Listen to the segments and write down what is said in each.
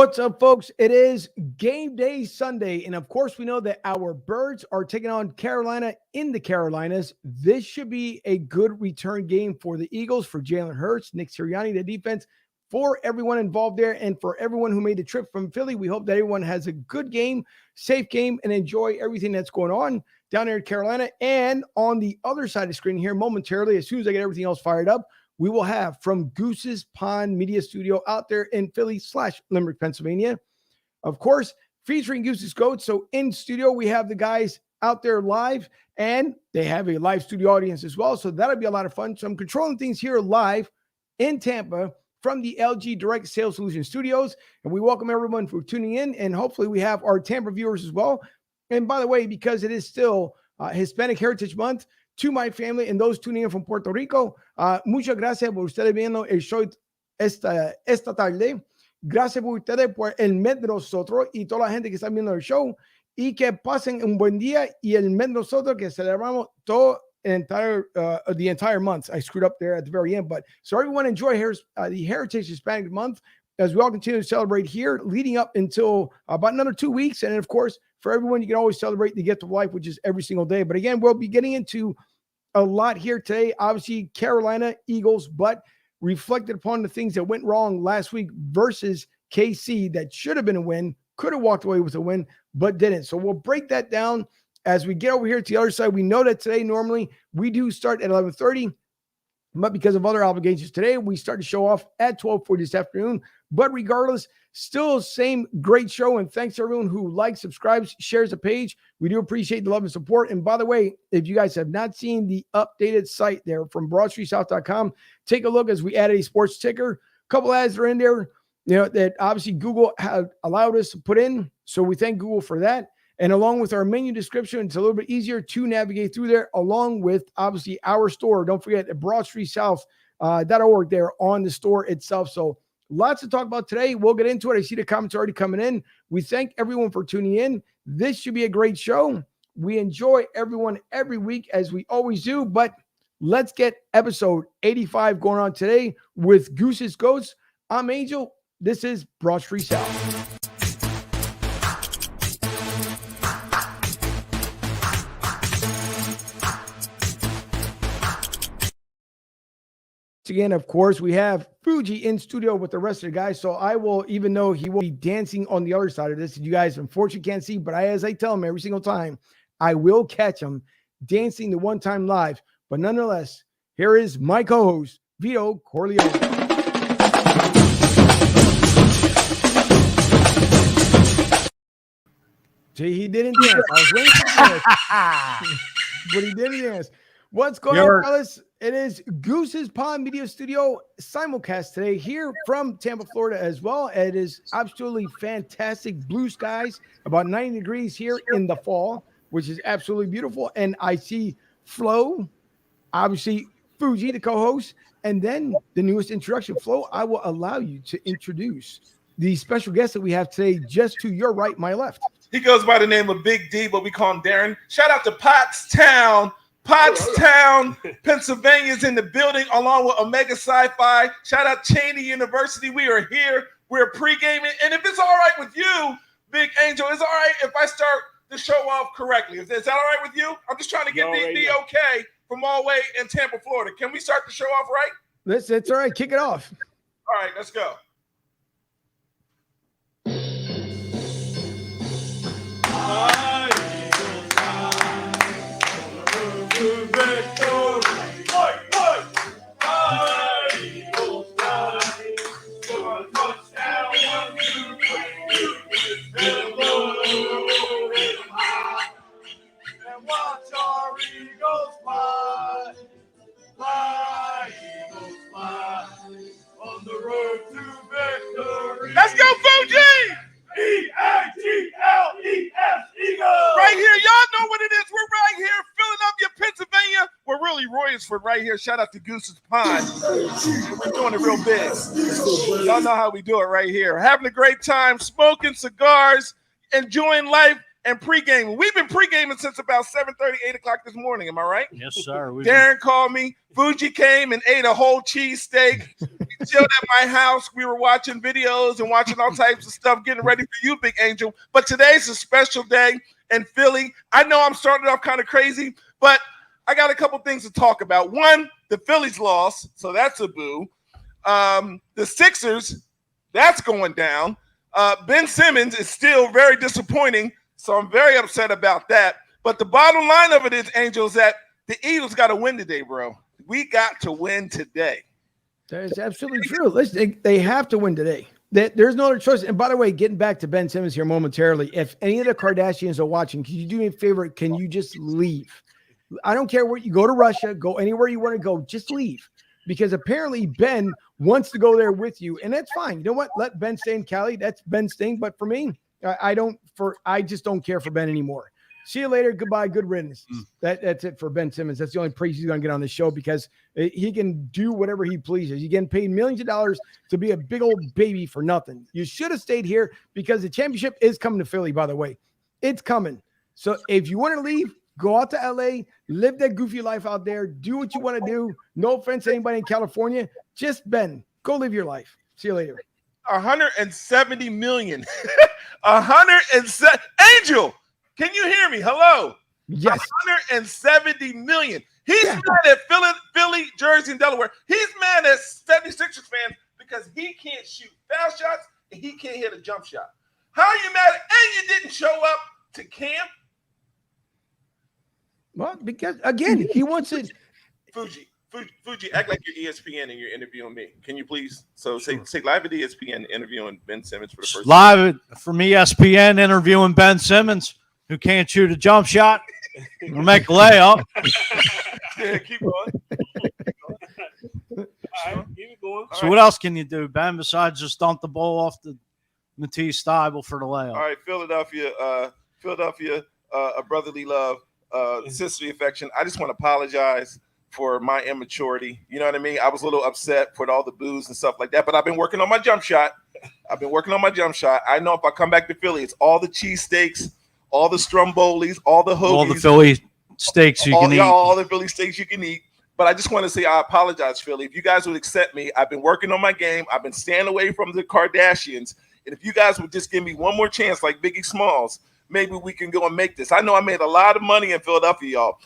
What's up, folks? It is game day Sunday, and of course, we know that our Birds are taking on Carolina in the Carolinas. This should be a good return game for the Eagles, for Jalen Hurts, Nick Sirianni, the defense, for everyone involved there, and for everyone who made the trip from Philly. We hope that everyone has a good game, safe game, and enjoy everything that's going on down there in Carolina. And on the other side of the screen here, momentarily, as soon as I get everything else fired up, we will have from Goose's Pond Media Studio out there in Philly/Limerick, Pennsylvania. Of course, featuring Goose's Goats. So in studio, we have the guys out there live, and they have a live studio audience as well. So that'll be a lot of fun. So I'm controlling things here live in Tampa from the LG Direct Sales Solutions Studios. And we welcome everyone for tuning in. And hopefully we have our Tampa viewers as well. And by the way, because it is still Hispanic Heritage Month, to my family and those tuning in from Puerto Rico, muchas gracias por ustedes viendo el show esta tarde. Gracias por ustedes por el mes de nosotros y toda la gente que está viendo el show, y que pasen un buen día y el mes de nosotros que celebramos todo the entire month. I screwed up there at the very end, but so everyone enjoy the Heritage Hispanic Month as we all continue to celebrate here, leading up until about another 2 weeks. And of course, for everyone, you can always celebrate the gift of life, which is every single day. But again, we'll be getting into a lot here today. Obviously, Carolina Eagles, but reflected upon the things that went wrong last week versus KC that should have been a win, could have walked away with a win, but didn't. So we'll break that down as we get over here to the other side. We know that today, normally, we do start at 11:30, but because of other obligations today, we start to show off at 12:40 this afternoon. But regardless, still same great show. And thanks to everyone who likes, subscribes, shares the page. We do appreciate the love and support. And by the way, if you guys have not seen the updated site there from BroadStreetSouth.com, take a look as we added a sports ticker. A couple ads are in there, that obviously Google had allowed us to put in. So we thank Google for that. And along with our menu description, it's a little bit easier to navigate through there, along with obviously our store. Don't forget at BroadStreetSouth.org there on the store itself. So lots to talk about today. We'll get into it. I see the comments already coming in. We thank everyone for tuning in. This should be a great show. We enjoy everyone every week, as we always do. But let's get episode 85 going on today with Goose's Goats. I'm Angel. This is Broad Street South. Again, of course, we have Fuji in studio with the rest of the guys. So I will, even though he will be dancing on the other side of this, you guys unfortunately can't see, but as I tell him every single time, I will catch him dancing the one time live. But nonetheless, here is my co-host, Vito Corleone. See, he didn't dance. I was waiting for this, but he didn't dance. What's going on, fellas? It is Goose's Pond Media Studio simulcast today here from Tampa, Florida as well. It is absolutely fantastic blue skies, about 90 degrees here in the fall, which is absolutely beautiful. And I see Flo, obviously Fuji, the co-host, and then the newest introduction. Flo, I will allow you to introduce the special guest that we have today, just to your right, my left. He goes by the name of Big D, but we call him Darren. Shout out to Pottstown, Pennsylvania is in the building, along with Omega Sci-Fi. Shout out Cheney University. We are here. We're pre-gaming. And if it's all right with you, Big Angel, it's all right if I start the show off correctly. Is that all right with you? I'm just trying to get the okay from all the way in Tampa, Florida. Can we start the show off right? It's all right. Kick it off. All right, let's go. Let's go, Fuji! E-A-G-L-E-S, Eagles! Right here, y'all know what it is. We're right here, Philadelphia, Pennsylvania. We're really Royersford right here. Shout out to Goose's Pond. We're doing it real big. Y'all know how we do it right here. Having a great time, smoking cigars, enjoying life, and pregame. We've been pregaming since about 7:30, 8 o'clock this morning. Am I right? Yes, sir. Darren called me. Fuji came and ate a whole cheesesteak. We chilled at my house. We were watching videos and watching all types of stuff, getting ready for you, Big Angel. But today's a special day in Philly. I know I'm starting off kind of crazy, but I got a couple things to talk about. One, the Phillies lost, so that's a boo. The Sixers, that's going down. Ben Simmons is still very disappointing, so I'm very upset about that. But the bottom line of it is, Angel, is that the Eagles got to win today, bro. We got to win today. That is absolutely true. Listen, they have to win today. There's no other choice. And by the way, getting back to Ben Simmons here momentarily, if any of the Kardashians are watching, can you do me a favor? Can you just leave? I don't care where you go to Russia, go anywhere you want to go, just leave. Because apparently Ben wants to go there with you, and that's fine. You know what? Let Ben stay in Cali. That's Ben's thing. But for me, I just don't care for Ben anymore. See you later. Goodbye. Good riddance. That's it for Ben Simmons. That's the only praise he's going to get on the show because he can do whatever he pleases. He's getting paid millions of dollars to be a big old baby for nothing. You should have stayed here because the championship is coming to Philly, by the way. It's coming. So if you want to leave, go out to LA, live that goofy life out there, do what you want to do. No offense to anybody in California. Just Ben, go live your life. See you later. 170 million. 107. Angel, can you hear me? Hello. Yes. 170 million. He's mad at Philly, Jersey, and Delaware. He's mad at 76ers fans because he can't shoot foul shots and he can't hit a jump shot. How are you mad? And you didn't show up to camp? Well, because again, he wants it. Fuji, act like you're ESPN and you're interviewing me. Can you please? So say live at ESPN interviewing Ben Simmons for the first live from ESPN interviewing Ben Simmons, who can't shoot a jump shot or make a layup. Yeah, keep going. All right, keep it going. So what else can you do, Ben, besides just dump the ball off the Matisse stable for the layup? All right, Philadelphia, a brotherly love. Sisterly affection. I just want to apologize for my immaturity. You know what I mean? I was a little upset for all the boos and stuff like that, but I've been working on my jump shot. I know if I come back to Philly, it's all the cheesesteaks, all the strombolis, all the hoagies. All the Philly steaks you can eat. All the Philly steaks you can eat. But I just want to say I apologize, Philly. If you guys would accept me, I've been working on my game. I've been staying away from the Kardashians. And if you guys would just give me one more chance like Biggie Smalls, maybe we can go and make this. I know I made a lot of money in Philadelphia, y'all.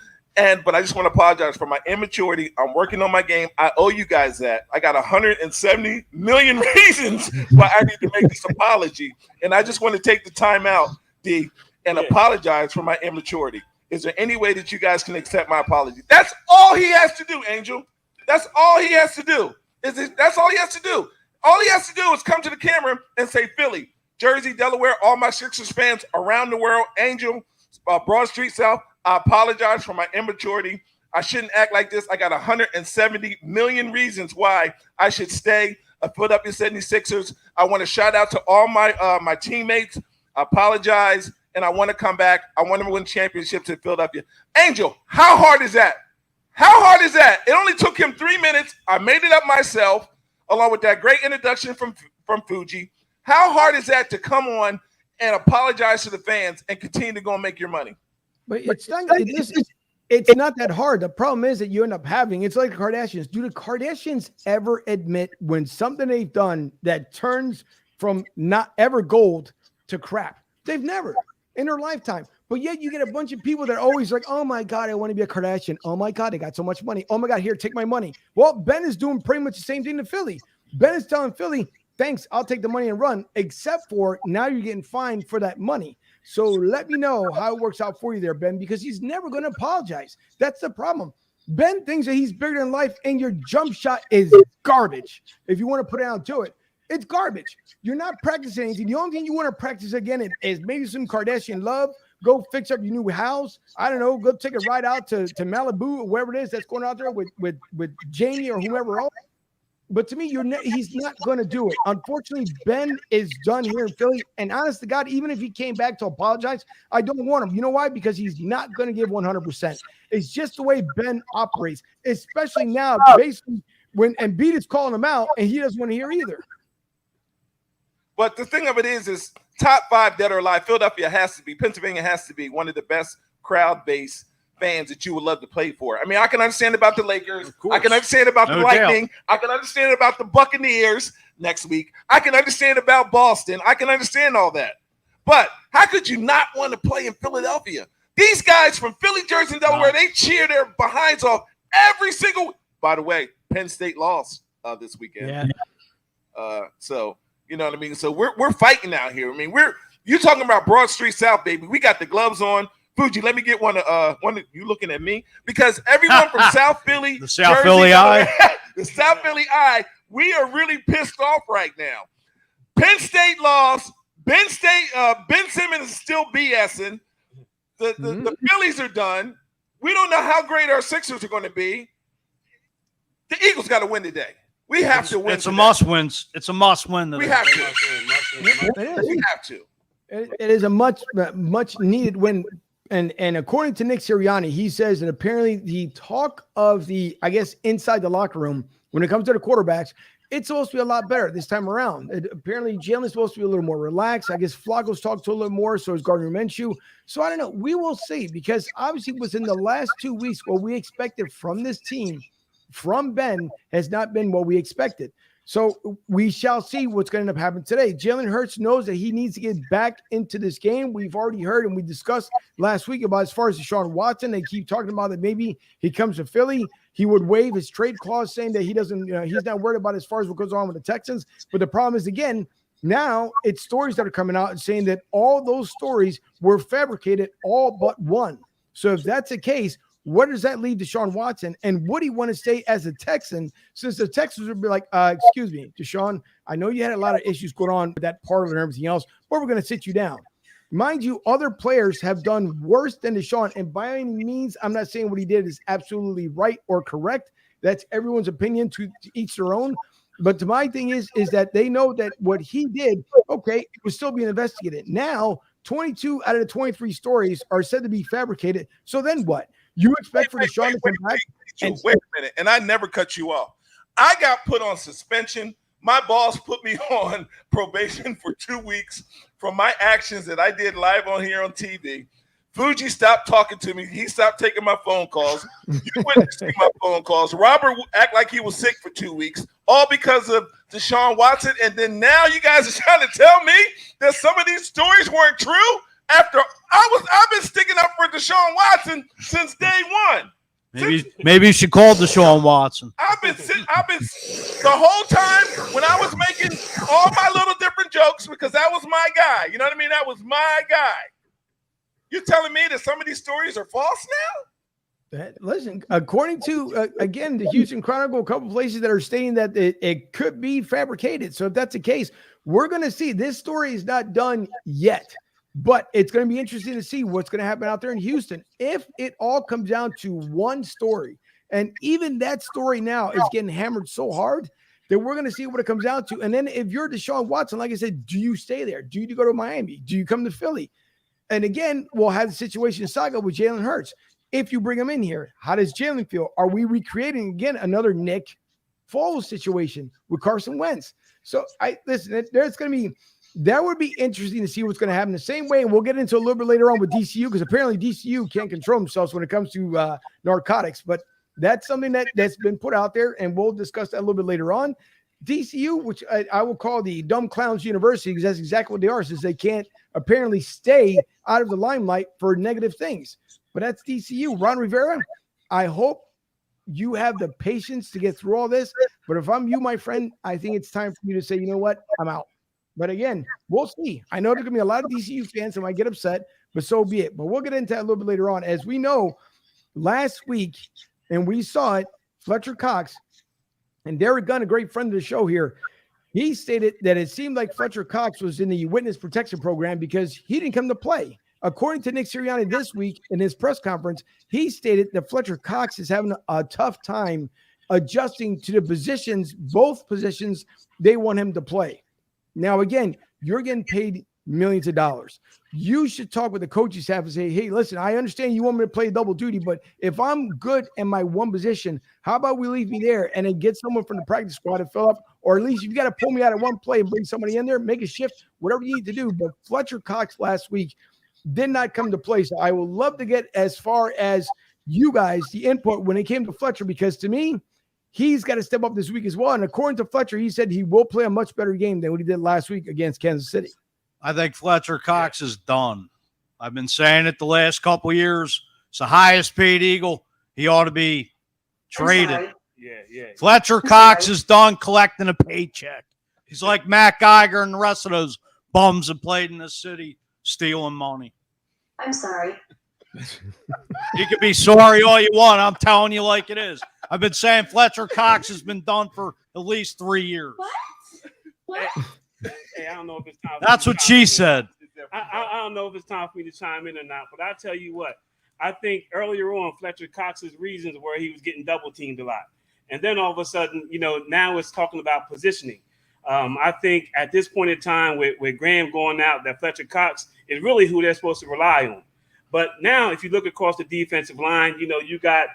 But I just want to apologize for my immaturity. I'm working on my game. I owe you guys that. I got 170 million reasons why I need to make this apology. And I just want to take the time out, D, and apologize for my immaturity. Is there any way that you guys can accept my apology? That's all he has to do, Angel. That's all he has to do. That's all he has to do. All he has to do is come to the camera and say, Philly, Jersey, Delaware, all my Sixers fans around the world, Angel, Broad Street South, I apologize for my immaturity. I shouldn't act like this. I got 170 million reasons why I should stay. I put up your 76ers. I want to shout out to all my teammates. I apologize, and I want to come back. I want to win championships in Philadelphia. Angel, how hard is that? How hard is that? It only took him 3 minutes. I made it up myself, along with that great introduction from Fuji. How hard is that to come on and apologize to the fans and continue to go and make your money? But it's not that hard. The problem is that you end up having, it's like the Kardashians. Do the Kardashians ever admit when something they've done that turns from not ever gold to crap? They've never in their lifetime. But yet you get a bunch of people that are always like, oh my God, I want to be a Kardashian. Oh my God, they got so much money. Oh my God, here, take my money. Well, Ben is doing pretty much the same thing to Philly. Ben is telling Philly, thanks, I'll take the money and run, except for now you're getting fined for that money. So let me know how it works out for you there, Ben, because he's never going to apologize. That's the problem. Ben thinks that he's bigger than life, and your jump shot is garbage. If you want to put it out to it, it's garbage. You're not practicing anything. The only thing you want to practice again is maybe some Kardashian love. Go fix up your new house. I don't know. Go take a ride out to Malibu or wherever it is that's going out there with Jamie or whoever else. But to me, he's not going to do it. Unfortunately, Ben is done here in Philly. And honest to God, even if he came back to apologize, I don't want him. You know why? Because he's not going to give 100%. It's just the way Ben operates, especially now, basically, when Embiid is calling him out and he doesn't want to hear either. But the thing of it is top 5 dead or alive. Philadelphia has to be, Pennsylvania has to be one of the best crowd-based fans that you would love to play for. I mean, I can understand about the Lakers. I can understand about the Lightning. I can understand about the Buccaneers next week. I can understand about Boston. I can understand all that. But how could you not want to play in Philadelphia? These guys from Philly, Jersey, and Delaware, they cheer their behinds off every single. By the way, Penn State lost this weekend. Yeah. So you know what I mean. So we're fighting out here. I mean, you talking about Broad Street South, baby. We got the gloves on. Fuji, let me get one of you looking at me, because everyone from South Philly, the South Jersey, Philly Eye, the South Philly Eye, we are really pissed off right now. Penn State lost. Ben Simmons is still BSing. The Phillies are done. We don't know how great our Sixers are going to be. The Eagles got to win today. We have to win. It's a must win. It's a must win. We have to. We have to. It is a much needed win. And according to Nick Sirianni, he says that apparently the talk of the, I guess, inside the locker room when it comes to the quarterbacks, it's supposed to be a lot better this time around. Apparently, Jalen's supposed to be a little more relaxed. I guess Flacco's talked to a little more, so is Gardner Minshew. So I don't know. We will see, because obviously within the last 2 weeks, what we expected from this team, from Ben, has not been what we expected. So we shall see what's going to end up happening today. Jalen Hurts knows that he needs to get back into this game. We've already heard, and we discussed last week about as far as Deshaun Watson. They keep talking about that maybe he comes to Philly, he would waive his trade clause, saying that he doesn't, he's not worried about as far as what goes on with the Texans. But the problem is, again, now it's stories that are coming out and saying that all those stories were fabricated, all but one. So if that's the case, where does that leave Deshaun Watson? And would he want to stay as a Texan, since the Texans would be like, excuse me, Deshaun, I know you had a lot of issues going on with that part of it and everything else, but we're going to sit you down. Mind you, other players have done worse than Deshaun. And by any means, I'm not saying what he did is absolutely right or correct. That's everyone's opinion, to each their own. But to my thing is that they know that what he did, okay, it was still being investigated. Now, 22 out of the 23 stories are said to be fabricated. So then what? You expect for Deshaun to come back? Wait a minute, and I never cut you off. I got put on suspension. My boss put me on probation for 2 weeks from my actions that I did live on here on TV. Fuji stopped talking to me. He stopped taking my phone calls. You wouldn't see my phone calls. Robert act like he was sick for 2 weeks, all because of Deshaun Watson. And then now you guys are trying to tell me that some of these stories weren't true? After I've been sticking up for Deshaun Watson since day one. Maybe you should call Deshaun Watson. I've been the whole time when I was making all my little different jokes, because that was my guy. You know what I mean? That was my guy. You're telling me that some of these stories are false now? Listen, according to, again, the Houston Chronicle, a couple places that are stating that it could be fabricated. So if that's the case, we're going to see. This story is not done yet. But it's going to be interesting to see what's going to happen out there in Houston. If it all comes down to one story, and even that story now is getting hammered so hard that we're going to see what it comes down to. And then if you're Deshaun Watson, like I said, do you stay there? Do you go to Miami? Do you come to Philly? And again, we'll have the situation saga with Jalen Hurts. If you bring him in here, how does Jalen feel? Are we recreating, again, another Nick Foles situation with Carson Wentz? So listen, there's going to be, that would be interesting to see what's going to happen the same way. And we'll get into a little bit later on with DCU, because apparently DCU can't control themselves when it comes to narcotics. But that's something that's been put out there, and we'll discuss that a little bit later on. DCU, which I will call the Dumb Clowns University, because that's exactly what they are, since they can't apparently stay out of the limelight for negative things. But that's DCU. Ron Rivera, I hope you have the patience to get through all this. But if I'm you, my friend, I think it's time for you to say, you know what, I'm out. But again, we'll see. I know there's going to be a lot of DCU fans that might get upset, but so be it. But we'll get into that a little bit later on. As we know, last week, and we saw it, Fletcher Cox and Derek Gunn, a great friend of the show here, he stated that it seemed like Fletcher Cox was in the witness protection program because he didn't come to play. According to Nick Sirianni this week in his press conference, he stated that Fletcher Cox is having a tough time adjusting to the positions, both positions they want him to play. Now, again, you're getting paid millions of dollars. You should talk with the coaching staff and say, hey, listen, I understand you want me to play double duty, but if I'm good in my one position, how about we leave me there and then get someone from the practice squad to fill up, or at least if you got to pull me out of one play and bring somebody in there, make a shift, whatever you need to do. But Fletcher Cox last week did not come to play. So I would love to get as far as you guys, the input when it came to Fletcher, because to me, he's got to step up this week as well. And according to Fletcher, he said he will play a much better game than what he did last week against Kansas City. I think Fletcher Cox is done. I've been saying it the last couple of years. It's the highest paid Eagle. He ought to be traded. Yeah. Fletcher Cox is done collecting a paycheck. He's like Matt Geiger and the rest of those bums that played in this city stealing money. I'm sorry. You can be sorry all you want. I'm telling you like it is. I've been saying Fletcher Cox has been done for at least 3 years. What? Hey, I don't know if it's time. That's what she said. I don't know if it's time for me to chime in or not, but I'll tell you what. I think earlier on, Fletcher Cox's reasons were he was getting double teamed a lot. And then all of a sudden, now it's talking about positioning. I think at this point in time with Graham going out, that Fletcher Cox is really who they're supposed to rely on. But now if you look across the defensive line, you got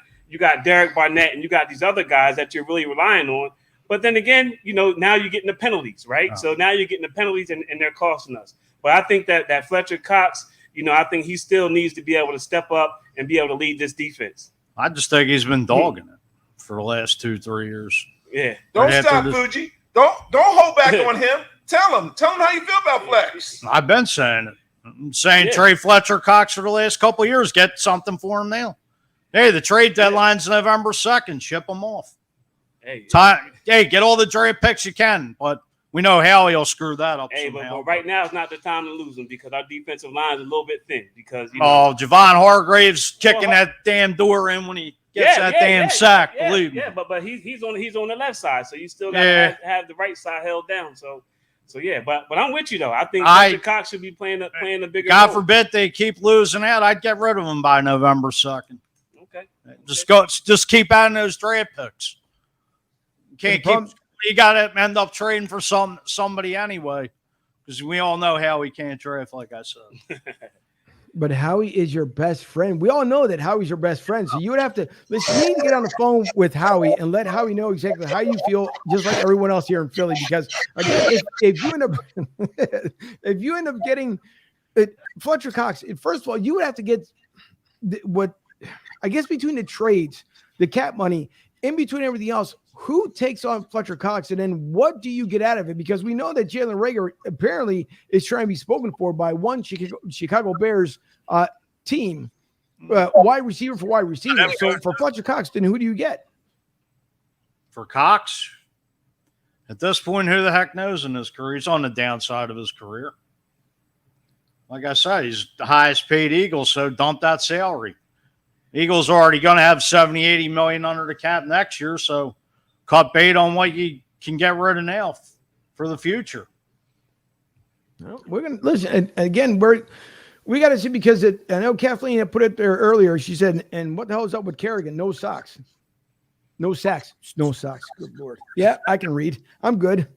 Derek Barnett and you got these other guys that you're really relying on. But then again, now you're getting the penalties, right? Oh. So now you're getting the penalties and they're costing us. But I think that Fletcher Cox, I think he still needs to be able to step up and be able to lead this defense. I just think he's been dogging it for the last 2-3 years. Yeah. Don't stop, Fuji. Don't hold back on him. Tell him how you feel about Flex. I've been saying it. I'm saying trade Fletcher Cox for the last couple of years. Get something for him now. Hey, the trade deadline's November 2nd. Ship them off. Hey, get all the draft picks you can, but we know Howie will screw that up. Hey, but right now is not the time to lose them because our defensive line is a little bit thin. Because Javon Hargrave's kicking that damn door in when he gets that sack. Believe me. Yeah, but he's on the left side, so you still got to have the right side held down. So yeah, but I'm with you though. I think Fletcher Cox should be playing a bigger. God role. forbid they keep losing out. I'd get rid of him by November 2nd. Okay. Just keep adding those draft picks. You got to end up trading for somebody anyway, because we all know Howie can't draft, like I said. But Howie is your best friend. We all know that Howie's your best friend. So you would have to listen. You need to get on the phone with Howie and let Howie know exactly how you feel, just like everyone else here in Philly. Because again, if you end up getting Fletcher Cox, first of all, you would have to get what I guess between the trades, the cap money, in between everything else. Who takes on Fletcher Cox, and then what do you get out of it? Because we know that Jalen Reagor apparently is trying to be spoken for by one Chicago Bears team, wide receiver for wide receiver. So for Fletcher Cox, then who do you get? For Cox, at this point, who the heck knows in his career? He's on the downside of his career. Like I said, he's the highest paid Eagle, so dump that salary. Eagles are already going to have 70, 80 million under the cap next year, so cut bait on what you can get rid of now for the future. Well, we're going to listen. And again, we got to see, because I know Kathleen had put it there earlier. She said, and what the hell is up with Kerrigan? No socks. No sacks. No socks. Good Lord. Yeah, I can read. I'm good.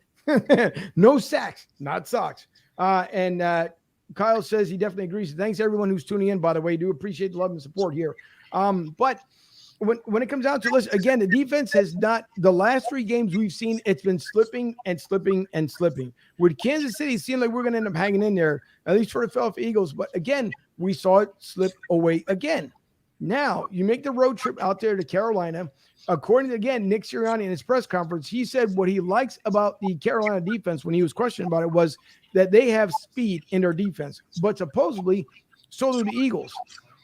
No sacks, not socks. And Kyle says he definitely agrees. Thanks everyone who's tuning in, by the way. Do appreciate the love and support here. But when it comes down to, listen, again, the defense has not, the last 3 games we've seen, it's been slipping and slipping and slipping. With Kansas City, it seemed like we're going to end up hanging in there, at least for the Philadelphia Eagles. But again, we saw it slip away again. Now, you make the road trip out there to Carolina. According to, again, Nick Sirianni in his press conference, he said what he likes about the Carolina defense when he was questioned about it was that they have speed in their defense. But supposedly, so do the Eagles.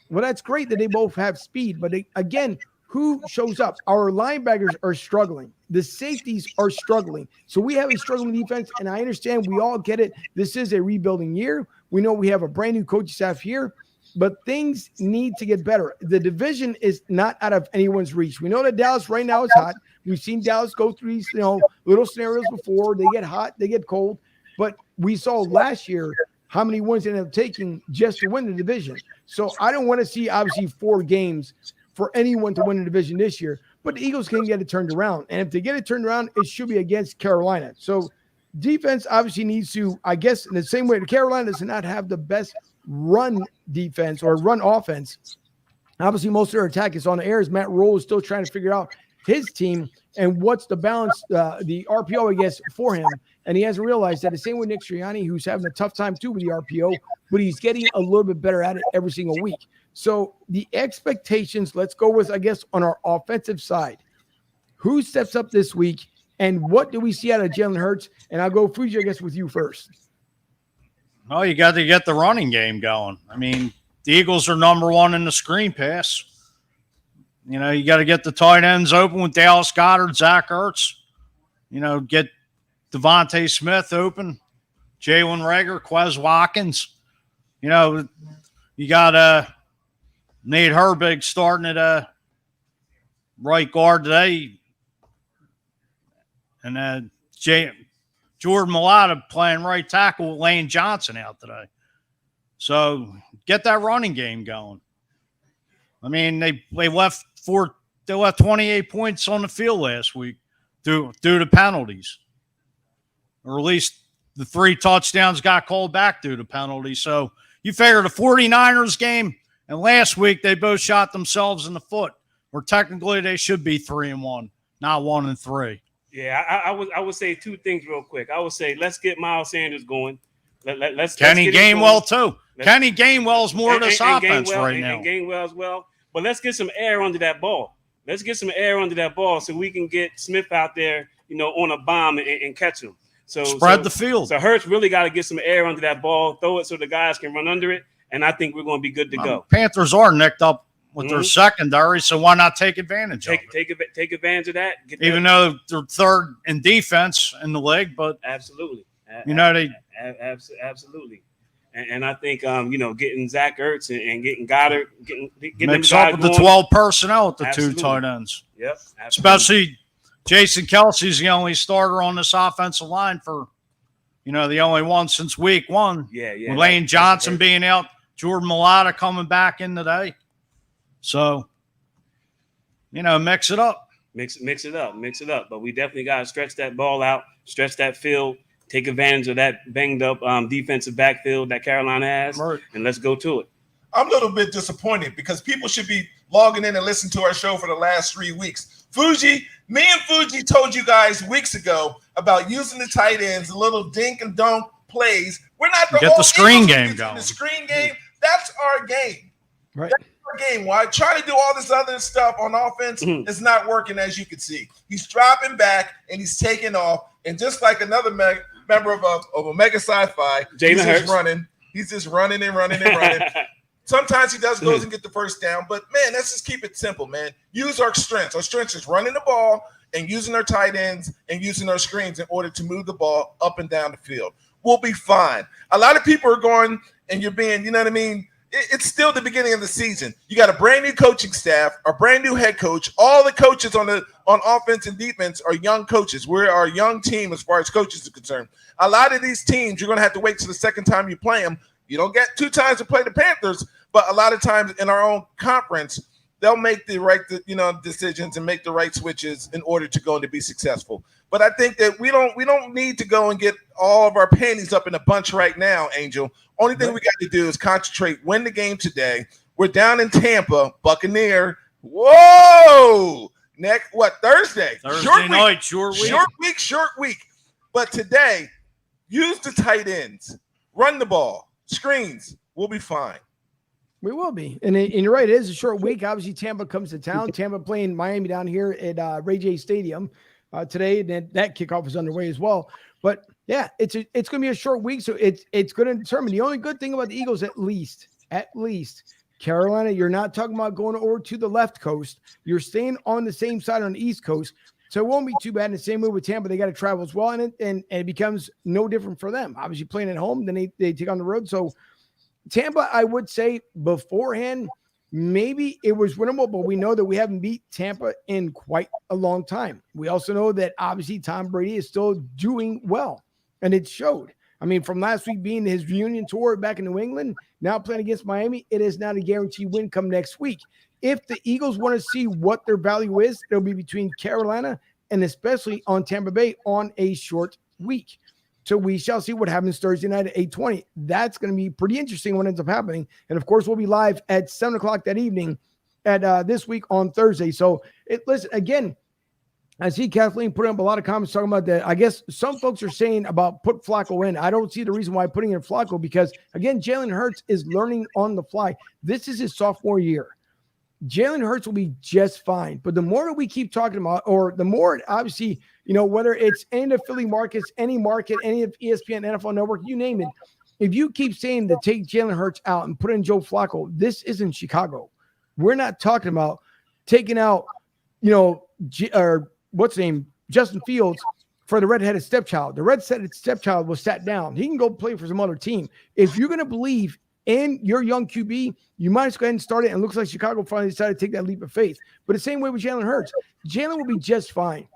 Well, that's great that they both have speed. But again, who shows up? Our linebackers are struggling. The safeties are struggling. So we have a struggling defense, and I understand we all get it. This is a rebuilding year. We know we have a brand new coaching staff here, but things need to get better. The division is not out of anyone's reach. We know that Dallas right now is hot. We've seen Dallas go through these, little scenarios before. They get hot, they get cold. But we saw last year how many wins they ended up taking just to win the division. So I don't want to see, obviously, 4 games for anyone to win the division this year, but the Eagles can get it turned around. And if they get it turned around, it should be against Carolina. So defense obviously needs to, I guess, in the same way, the Carolina does not have the best run defense or run offense. Obviously, most of their attack is on the air as Matt Rule is still trying to figure out his team and what's the balance, the RPO, I guess, for him. And he hasn't realized that. The same with Nick Sirianni, who's having a tough time too with the RPO, but he's getting a little bit better at it every single week. So the expectations, let's go with, I guess, on our offensive side. Who steps up this week, and what do we see out of Jalen Hurts? And I'll go, Fuji, I guess, with you first. Oh, you got to get the running game going. I mean, the Eagles are number one in the screen pass. You know, you got to get the tight ends open with Dallas Goedert, Zach Ertz. You know, get Devontae Smith open, Jalen Reagor, Quez Watkins. You know, you got Nate Herbig starting at right guard today. And Jordan Mailata playing right tackle with Lane Johnson out today. So get that running game going. I mean, they left 28 points on the field last week due to penalties. Or at least the 3 touchdowns got called back due to penalties. So you figure the 49ers game and last week they both shot themselves in the foot. Where technically they should be 3-1, not 1-3. Yeah, I would say 2 things real quick. I would say let's get Miles Sanders going. Let's Kenny Gainwell too. Kenny Gainwell's more of and this offense Gainwell, right now. And Gainwell as well. But let's get some air under that ball. Let's get some air under that ball so we can get Smith out there, you know, on a bomb and catch him. So spread the field. So Hurts really got to get some air under that ball, throw it so the guys can run under it, and I think we're going to be good to go. Panthers are nicked up with their secondary, so why not take advantage of it? Take advantage of that. Even though they're third in defense in the league, but absolutely, you know they absolutely. And I think you know, getting Zach Ertz and getting Goddard, getting mix up with the 12 personnel with the absolutely. 2 tight ends. Yep, absolutely. Especially Jason Kelsey's the only starter on this offensive line for, you know, the only one since week 1. Yeah. With Lane Johnson being out, Jordan Mailata coming back in today. So, you know, mix it up. Mix it up. But we definitely got to stretch that ball out, stretch that field, take advantage of that banged up defensive backfield that Carolina has, right. And let's go to it. I'm a little bit disappointed because people should be logging in and listening to our show for the last 3 weeks. Me and Fuji told you guys weeks ago about using the tight ends, the little dink and dunk plays. We're not get the screen game going. The screen game, that's our game. Right. That's our game. Why trying to do all this other stuff on offense is not working, as you can see. He's dropping back and he's taking off. And just like another member of Omega Sci-Fi, he's just running and running and running. Sometimes he goes and get the first down, but man, let's just keep it simple, man. Use our strengths. Our strengths is running the ball and using our tight ends and using our screens in order to move the ball up and down the field. We'll be fine. A lot of people are going and you're being, you know what I mean? It's still the beginning of the season. You got a brand new coaching staff, a brand new head coach. All the coaches on offense and defense are young coaches. We're our young team as far as coaches are concerned. A lot of these teams, you're going to have to wait till the second time you play them. You don't get 2 times to play the Panthers, but a lot of times in our own conference, they'll make the right, decisions and make the right switches in order to go and to be successful. But I think that we don't need to go and get all of our panties up in a bunch right now, Angel. Only thing we got to do is concentrate, win the game today. We're down in Tampa, Buccaneer. Whoa! Thursday? Short week. But today, use the tight ends, run the ball, screens. We'll be fine. We will be. And you're right. It is a short week. Obviously, Tampa comes to town. Tampa playing Miami down here at Ray J Stadium today. And then that kickoff is underway as well. But, yeah, it's going to be a short week. So it's going to determine. The only good thing about the Eagles, at least, Carolina, you're not talking about going over to the left coast. You're staying on the same side on the East Coast. So it won't be too bad. In the same way with Tampa, they got to travel as well. And it becomes no different for them. Obviously, playing at home, then they take on the road. So Tampa, I would say beforehand, maybe it was winnable, but we know that we haven't beat Tampa in quite a long time. We also know that obviously Tom Brady is still doing well, and it showed. I mean, from last week being his reunion tour back in New England, now playing against Miami, it is not a guaranteed win come next week. If the Eagles want to see what their value is, it'll be between Carolina and especially on Tampa Bay on a short week. So we shall see what happens Thursday night at 8:20. That's going to be pretty interesting what ends up happening. And of course, we'll be live at 7 o'clock that evening at this week on Thursday. So listen, again, I see Kathleen putting up a lot of comments talking about that. I guess some folks are saying about put Flacco in. I don't see the reason why putting in Flacco because, again, Jalen Hurts is learning on the fly. This is his sophomore year. Jalen Hurts will be just fine. But the more that we keep talking about, or the more, obviously, whether it's any of the Philly markets, any market, any of ESPN, NFL Network, you name it, if you keep saying to take Jalen Hurts out and put in Joe Flacco, this isn't Chicago. We're not talking about taking out, what's the name, Justin Fields for the redheaded stepchild. The redheaded stepchild was sat down. He can go play for some other team. If you're going to believe in your young QB, you might as well go ahead and start it. And it looks like Chicago finally decided to take that leap of faith. But the same way with Jalen Hurts. Jalen will be just fine.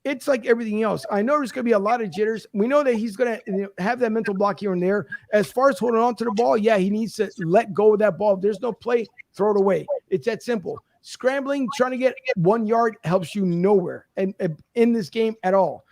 It's like everything else. I know there's going to be a lot of jitters. We know that he's going to have that mental block here and there. As far as holding on to the ball, yeah, he needs to let go of that ball. If there's no play, throw it away. It's that simple. Scrambling, trying to get 1 yard helps you nowhere and in this game at all.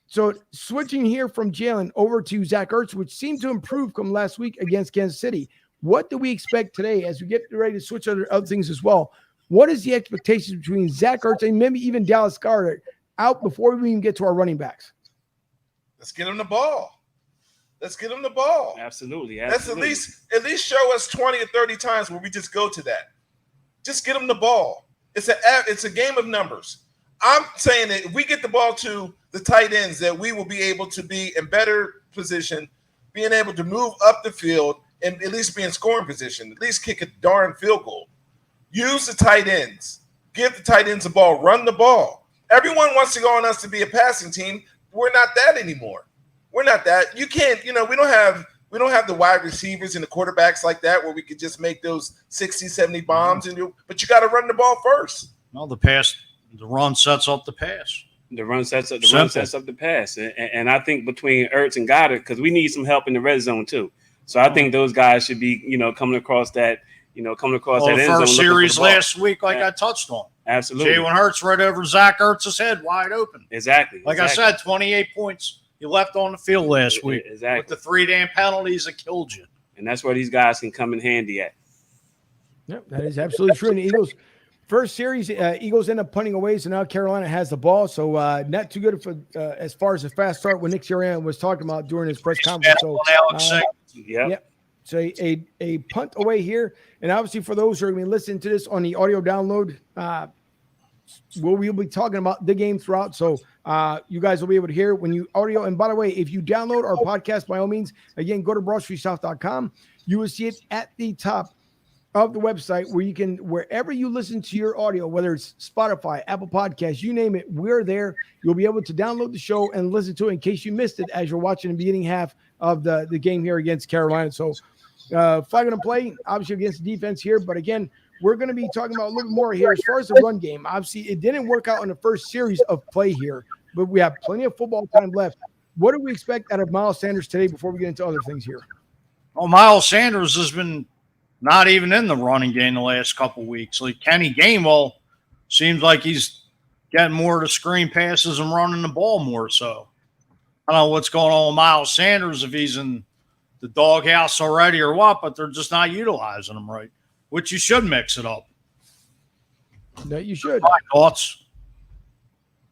So switching here from Jalen over to Zach Ertz, which seemed to improve from last week against Kansas City. What do we expect today as we get ready to switch other things as well? What is the expectations between Zach Ertz and maybe even Dallas Goedert out before we even get to our running backs? Let's get him the ball. Absolutely. Let's at least show us 20 or 30 times where we just go to that. Just get him the ball. It's a game of numbers. I'm saying that if we get the ball to the tight ends, that we will be able to be in better position, being able to move up the field and at least be in scoring position, at least kick a darn field goal. Use the tight ends. Give the tight ends the ball. Run the ball. Everyone wants to go on us to be a passing team. We're not that anymore. We're not that. You can't, we don't have the wide receivers and the quarterbacks like that where we could just make those 60, 70 bombs, but you got to run the ball first. No, the run sets up the pass. The run sets up the pass. And I think between Ertz and Goddard, because we need some help in the red zone too. So I think those guys should be, coming across that that end zone. First series last week, I touched on. Absolutely. Jalen Hurts right over Zach Ertz's head, wide open. Exactly. I said, 28 points you left on the field last week. Exactly. With the 3 damn penalties that killed you. And that's where these guys can come in handy at. Yep, that is absolutely true. And the Eagles, first series, Eagles end up punting away, so now Carolina has the ball. So not too good for as far as a fast start when Nick Sirianni was talking about during his press conference. So, So a punt away here. And obviously for those who are going to be listening to this on the audio download, we'll be talking about the game throughout. So you guys will be able to hear when you audio. And by the way, if you download our podcast, by all means, again, go to broadstreetsouth.com. You will see it at the top of the website where you can, wherever you listen to your audio, whether it's Spotify, Apple Podcasts, you name it, we're there. You'll be able to download the show and listen to it in case you missed it as you're watching the beginning half of the game here against Carolina. So flag on play, obviously against the defense here. But again, we're going to be talking about a little bit more here as far as the run game. Obviously, it didn't work out in the first series of play here, but we have plenty of football time left. What do we expect out of Miles Sanders today before we get into other things here? Well, Miles Sanders has been not even in the running game the last couple of weeks. Like Kenny Gainwell seems like he's getting more to screen passes and running the ball more. So I don't know what's going on with Miles Sanders, if he's in the doghouse already or what, but they're just not utilizing him right, which you should mix it up. That you should. My thoughts.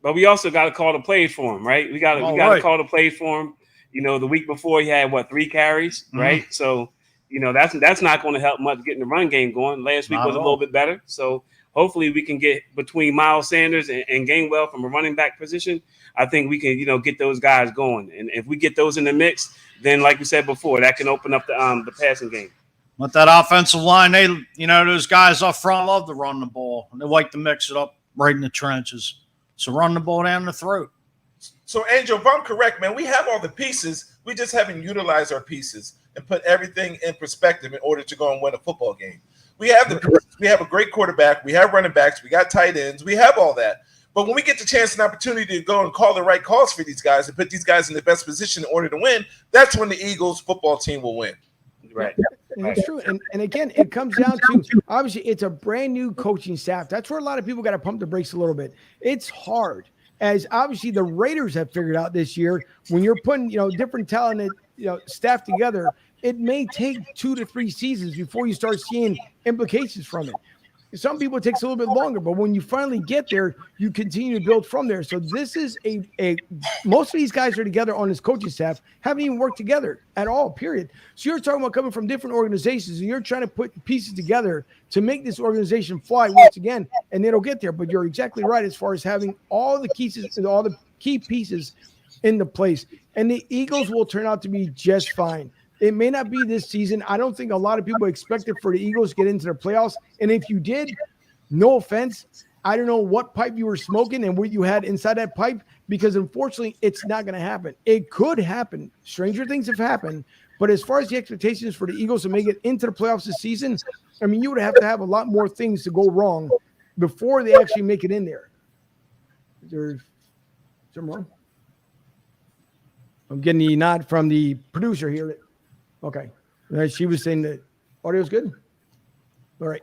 But we also got to call the plays for him, right? We got to call the plays for him. The week before he had 3 carries, right? So, that's not going to help much getting the run game going. Last week was a little bit better. So hopefully we can get between Miles Sanders and Gainwell from a running back position. I think we can, get those guys going. And if we get those in the mix, then like we said before, that can open up the passing game. With that offensive line, those guys up front love to run the ball. They like to mix it up right in the trenches. So run the ball down the throat. So, Angel, if I'm correct, man, we have all the pieces. We just haven't utilized our pieces and put everything in perspective in order to go and win a football game. We have a great quarterback. We have running backs. We got tight ends. We have all that. But when we get the chance and opportunity to go and call the right calls for these guys and put these guys in the best position in order to win, that's when the Eagles football team will win. Right. And that's true. And again, it comes down to, obviously, it's a brand new coaching staff. That's where a lot of people got to pump the brakes a little bit. It's hard as obviously the Raiders have figured out this year, when you're putting, different talented, staff together, it may take 2 to 3 seasons before you start seeing implications from it. Some people it takes a little bit longer, but when you finally get there, you continue to build from there. So this is most of these guys are together on this coaching staff, haven't even worked together at all, period. So you're talking about coming from different organizations and you're trying to put pieces together to make this organization fly once again, and it'll get there. But you're exactly right as far as having all the pieces and all the key pieces in the place. And the Eagles will turn out to be just fine. It may not be this season. I don't think a lot of people expected for the Eagles to get into the playoffs. And if you did, no offense, I don't know what pipe you were smoking and what you had inside that pipe, because unfortunately, it's not going to happen. It could happen. Stranger things have happened. But as far as the expectations for the Eagles to make it into the playoffs this season, I mean, you would have to have a lot more things to go wrong before they actually make it in there. Is there something wrong? I'm getting the nod from the producer here. Okay. She was saying that audio's good. All right.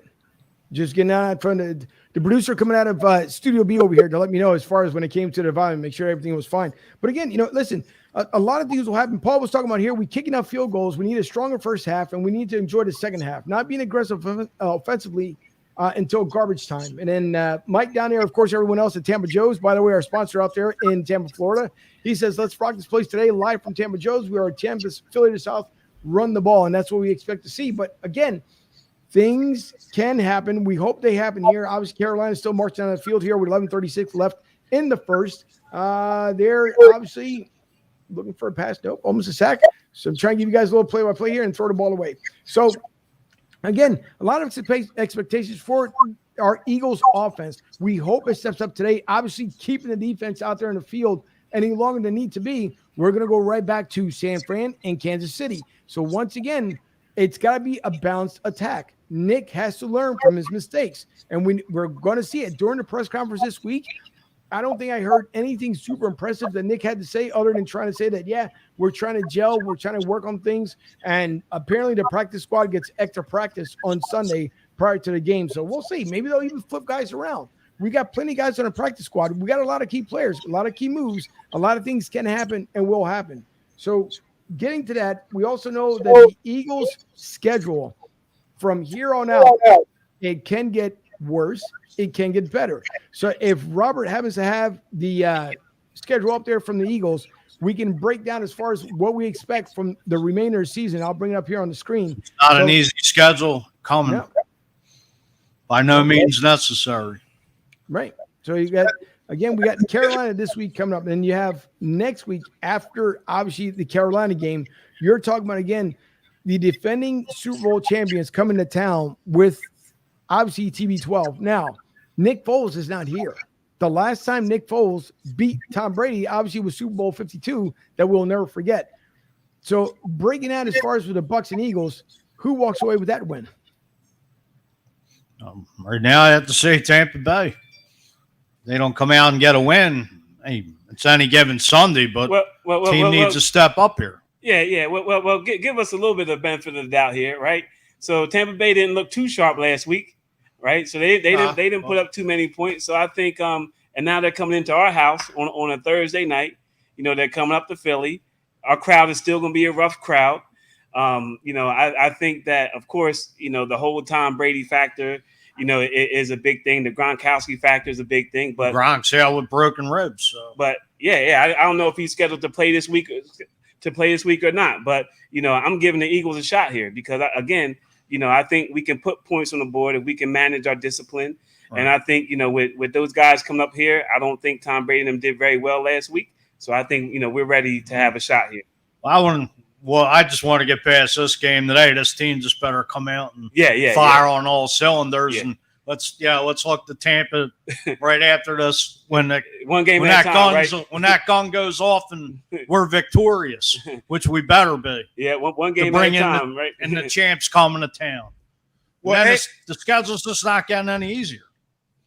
Just getting out from the producer coming out of Studio B over here to let me know as far as when it came to the volume, make sure everything was fine. But again, listen, a lot of things will happen. Paul was talking about here, we kicking out field goals. We need a stronger first half, and we need to enjoy the second half, not being aggressive offensively until garbage time. And then Mike down there, of course, everyone else at Tampa Joe's, by the way, our sponsor out there in Tampa, Florida. He says, let's rock this place today live from Tampa Joe's. We are Tampa's affiliated South. Run the ball, and that's what we expect to see. But again, things can happen. We hope they happen here. Obviously, Carolina is still marching down the field here with 11:36 left in the first. They're obviously looking for a pass. Nope, almost a sack. So I'm trying to give you guys a little play-by-play here and throw the ball away. So again, a lot of expectations for our Eagles offense. We hope it steps up today. Obviously, keeping the defense out there in the field any longer than need to be. We're going to go right back to San Fran and Kansas City. So once again, it's got to be a balanced attack. Nick has to learn from his mistakes. And we're going to see it during the press conference this week. I don't think I heard anything super impressive that Nick had to say other than trying to say that, yeah, we're trying to gel, we're trying to work on things. And apparently the practice squad gets extra practice on Sunday prior to the game. So we'll see. Maybe they'll even flip guys around. We got plenty of guys on the practice squad. We got a lot of key players, a lot of key moves. A lot of things can happen and will happen. So getting to that, we also know that the Eagles' schedule from here on out, it can get worse. It can get better. So if Robert happens to have the schedule up there from the Eagles, we can break down as far as what we expect from the remainder of the season. I'll bring it up here on the screen. Not an easy schedule coming. No. By no means necessary. Right. So you got, again, we got Carolina this week coming up. And then you have next week after, obviously, the Carolina game. You're talking about, again, the defending Super Bowl champions coming to town with, obviously, TB12. Now, Nick Foles is not here. The last time Nick Foles beat Tom Brady, obviously, was Super Bowl 52 that we'll never forget. So breaking out as far as with the Bucs and Eagles, who walks away with that win? Right now, I have to say Tampa Bay. They don't come out and get a win. Hey, it's any given Sunday, but team needs to step up here. Yeah. Well, give us a little bit of benefit of the doubt here, right? So Tampa Bay didn't look too sharp last week, right? So they didn't put up too many points. So I think and now they're coming into our house on a Thursday night. They're coming up to Philly. Our crowd is still going to be a rough crowd. I think that, of course, the whole Tom Brady factor, it is a big thing. The Gronkowski factor is a big thing. But Gronk's out with broken ribs. So. But I don't know if he's scheduled to play this week or not. But I'm giving the Eagles a shot here because I think we can put points on the board if we can manage our discipline. Right. And I think with those guys coming up here, I don't think Tom Brady and them did very well last week. So I think we're ready to have a shot here. I just want to get past this game today. This team just better come out and fire on all cylinders. Yeah. And let's look to Tampa right after this when that gun goes off and we're victorious, which we better be. Yeah, one game at a time, right? And the champs coming to town. Well, the schedule's just not getting any easier.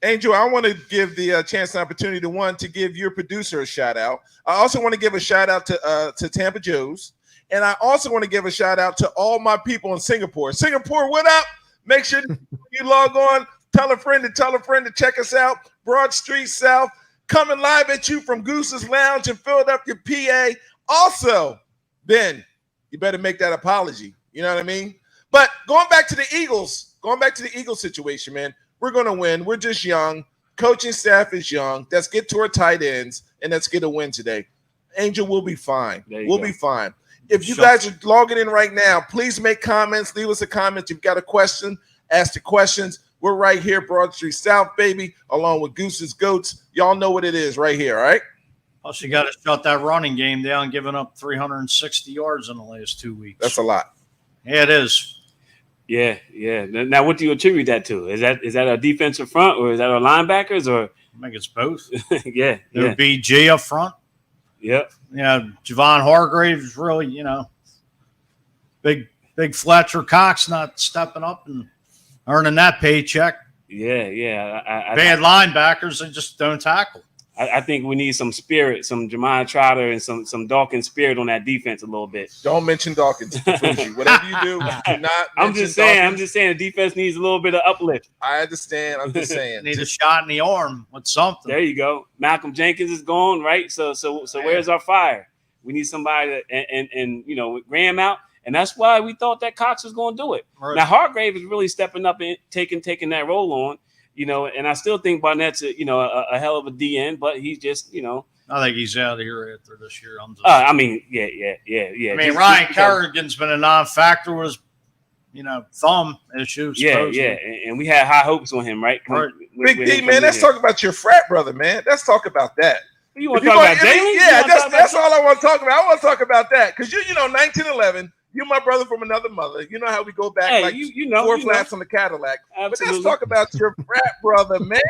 Angel, I want to give the chance and opportunity to give your producer a shout out. I also want to give a shout out to Tampa Joe's. And I also want to give a shout out to all my people in Singapore. Singapore, what up? Make sure you log on. Tell a friend to check us out. Broad Street South. coming live at you from Goose's Lounge in Philadelphia, PA. Also, Ben, you better make that apology. You know what I mean? But going back to the Eagles situation, man, we're going to win. We're just young. Coaching staff is young. Let's get to our tight ends, and let's get a win today. Angel, we'll be fine. We'll be fine. If you guys are logging in right now, please make comments. Leave us a comment. If you've got a question, ask the questions. We're right here, Broad Street South, baby, along with Goose's Goats. Y'all know what it is right here, all right? Plus, you got to shut that running game down, giving up 360 yards in the last 2 weeks. That's a lot. Yeah, it is. Yeah. Now, what do you attribute that to? Is that a defensive front, or is that our linebackers, or? I think it's both. Yeah. It would be G up front. Yep. Javon Hargrave's really, big Fletcher Cox not stepping up and earning that paycheck. Yeah. Bad linebackers, they just don't tackle. I think we need some spirit, some Jamon Trotter and some Dawkins spirit on that defense a little bit. Don't mention Dawkins. Whatever you do not. I'm just saying the defense needs a little bit of uplift. I understand. I'm just saying. Need a shot in the arm with something. There you go. Malcolm Jenkins is gone, right? So where's our fire? We need somebody and with Graham out, and that's why we thought that Cox was going to do it. Right. Now Hargrave is really stepping up and taking that role on. And I still think Barnett's a hell of a DN, but he's just I think he's out of here after this year. Yeah. I mean, Ryan Kerrigan's been a non-factor with his, thumb issues. Yeah, and we had high hopes on him, right? Big D, man, let's talk about your frat brother, man. Let's talk about that. You want to talk about Jalen? Yeah, that's all I want to talk about. I want to talk about that because 1911. You're my brother from another mother. You know how we go back four flats on the Cadillac. Absolutely. But let's talk about your frat brother, man.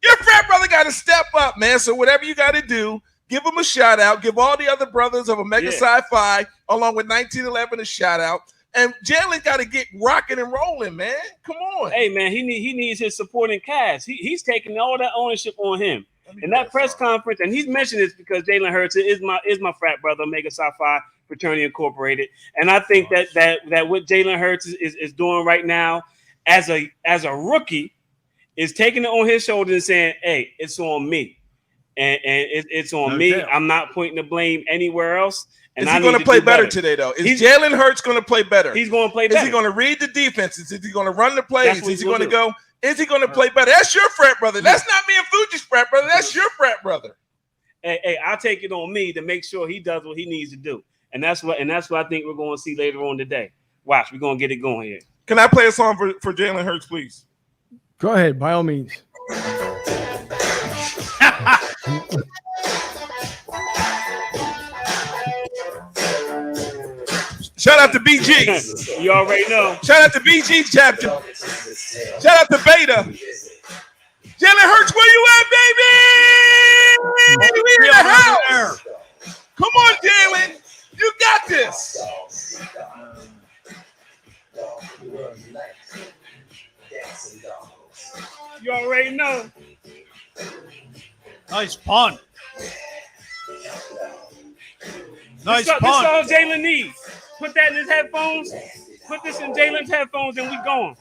Your frat brother got to step up, man. So whatever you got to do, give him a shout out. Give all the other brothers of Omega Psi Phi along with 1911 a shout out. And Jalen got to get rocking and rolling, man. Come on. Hey, man, he needs his supporting cast. He's taking all that ownership on him. In that press conference, and he's mentioned this because Jalen Hurts is my frat brother, Omega Psi Phi Fraternity Incorporated, and I think that what Jalen Hurts is doing right now as a rookie is taking it on his shoulders and saying, "Hey, it's on me, and it's on me. Doubt. I'm not putting the blame anywhere else." And is he going to play better today, though? Is Jalen Hurts going to play better? He's going to play better. Is he going to read the defenses? Is he going to run the plays? Is he going to go? Is he going to play better? That's your frat brother. That's not me and Fuji's frat brother. That's your frat brother. Hey, I'll take it on me to make sure he does what he needs to do. And that's what I think we're going to see later on today. Watch, we're going to get it going here. Can I play a song for Jalen Hurts, please? Go ahead, by all means. Shout out to BG. You already know. Shout out to BG chapter. Shout out to Beta. Jalen Hurts, where you at, baby? We in the house. Come on, Jalen. You got this. You already know. Nice punt. Nice punt. This all Jalen needs. Put that in his headphones. Put this in Jalen's headphones, and we going.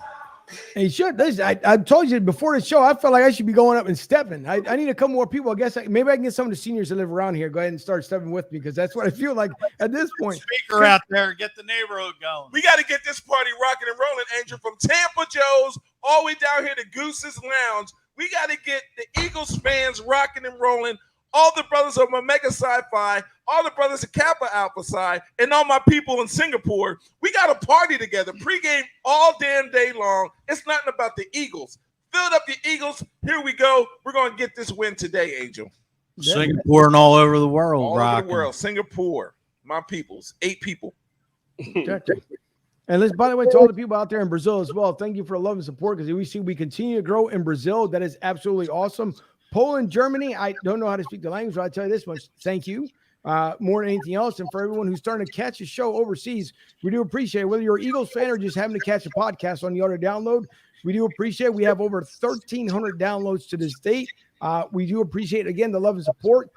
He should. I told you before the show, I felt like I should be going up and stepping. I need a couple more people. I guess maybe I can get some of the seniors that live around here. Go ahead and start stepping with me because that's what I feel like at this point. Speaker out there, get the neighborhood going. We got to get this party rocking and rolling, Angel, from Tampa Joe's all the way down here to Goose's Lounge. We got to get the Eagles fans rocking and rolling. All the brothers of Omega Psi Phi, all the brothers of Kappa Alpha Psi, and all my people in Singapore. We got a party together, pregame all damn day long. It's nothing about the Eagles. Philadelphia Eagles, here we go. We're going to get this win today, Angel. Singapore and all over the world. All over the world. Singapore, my peoples, 8 people. And let's, by the way, to all the people out there in Brazil as well, thank you for the love and support because we continue to grow in Brazil. That is absolutely awesome. Poland, Germany, I don't know how to speak the language, but I'll tell you this much. Thank you more than anything else. And for everyone who's starting to catch a show overseas, we do appreciate it. Whether you're an Eagles fan or just having to catch a podcast on the auto download, we do appreciate it. We have over 1,300 downloads to this date. We do appreciate, again, the love and support.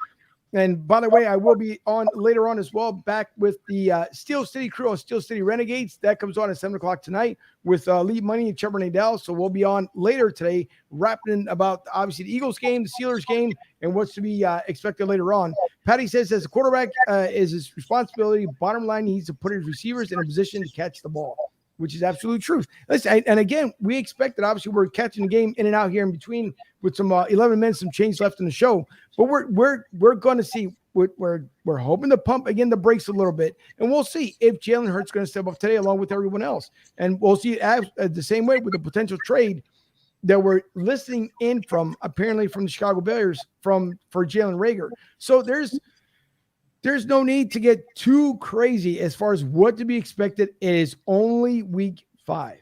And by the way, I will be on later on as well, back with the Steel City crew of Steel City Renegades. That comes on at 7 o'clock tonight with Lee Money and Trevor Nadell. So we'll be on later today, rapping about obviously the Eagles game, the Steelers game, and what's to be expected later on. Patty says, as a quarterback is his responsibility. Bottom line, he needs to put his receivers in a position to catch the ball, which is absolute truth. Listen, and again, we expect that obviously we're catching the game in and out here in between with some 11 minutes, some change left in the show. But we're going to see. We're hoping to pump again the brakes a little bit, and we'll see if Jalen Hurts is going to step up today along with everyone else. And we'll see the same way with the potential trade that we're listening in from apparently from the Chicago Bears for Jalen Reagor. So there's no need to get too crazy as far as what to be expected. It is only week 5.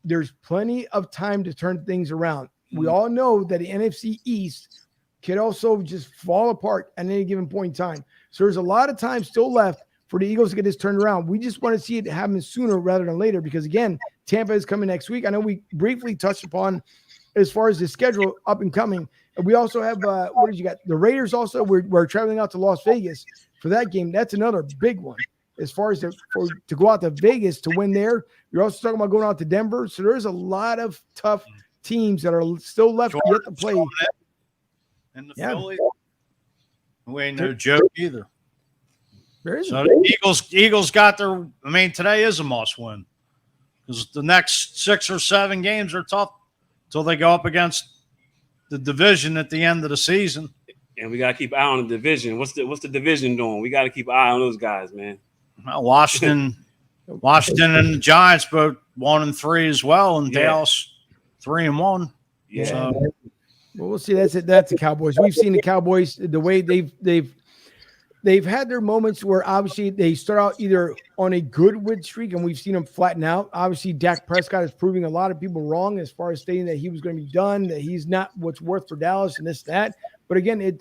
There's plenty of time to turn things around. We all know that the NFC East could also just fall apart at any given point in time. So there's a lot of time still left for the Eagles to get this turned around. We just want to see it happen sooner rather than later because, again, Tampa is coming next week. I know we briefly touched upon as far as the schedule up and coming. And we also have, what did you got? The Raiders also, we're traveling out to Las Vegas for that game. That's another big one as far as to go out to Vegas to win there. You're also talking about going out to Denver. So there's a lot of tough teams that are still left yet to play. And the Philly, who ain't no joke either. So the Eagles got their. I mean, today is a must-win because the next 6 or 7 games are tough until they go up against the division at the end of the season. And we got to keep an eye on the division. What's the division doing? We got to keep an eye on those guys, man. Well, Washington and the Giants both 1-3 as well, and Dallas 3-1. Yeah. So, well, we'll see. That's it. That's the Cowboys. We've seen the Cowboys the way they've had their moments where obviously they start out either on a good win streak and we've seen them flatten out. Obviously, Dak Prescott is proving a lot of people wrong as far as stating that he was going to be done, that he's not what's worth for Dallas and this, that. But again,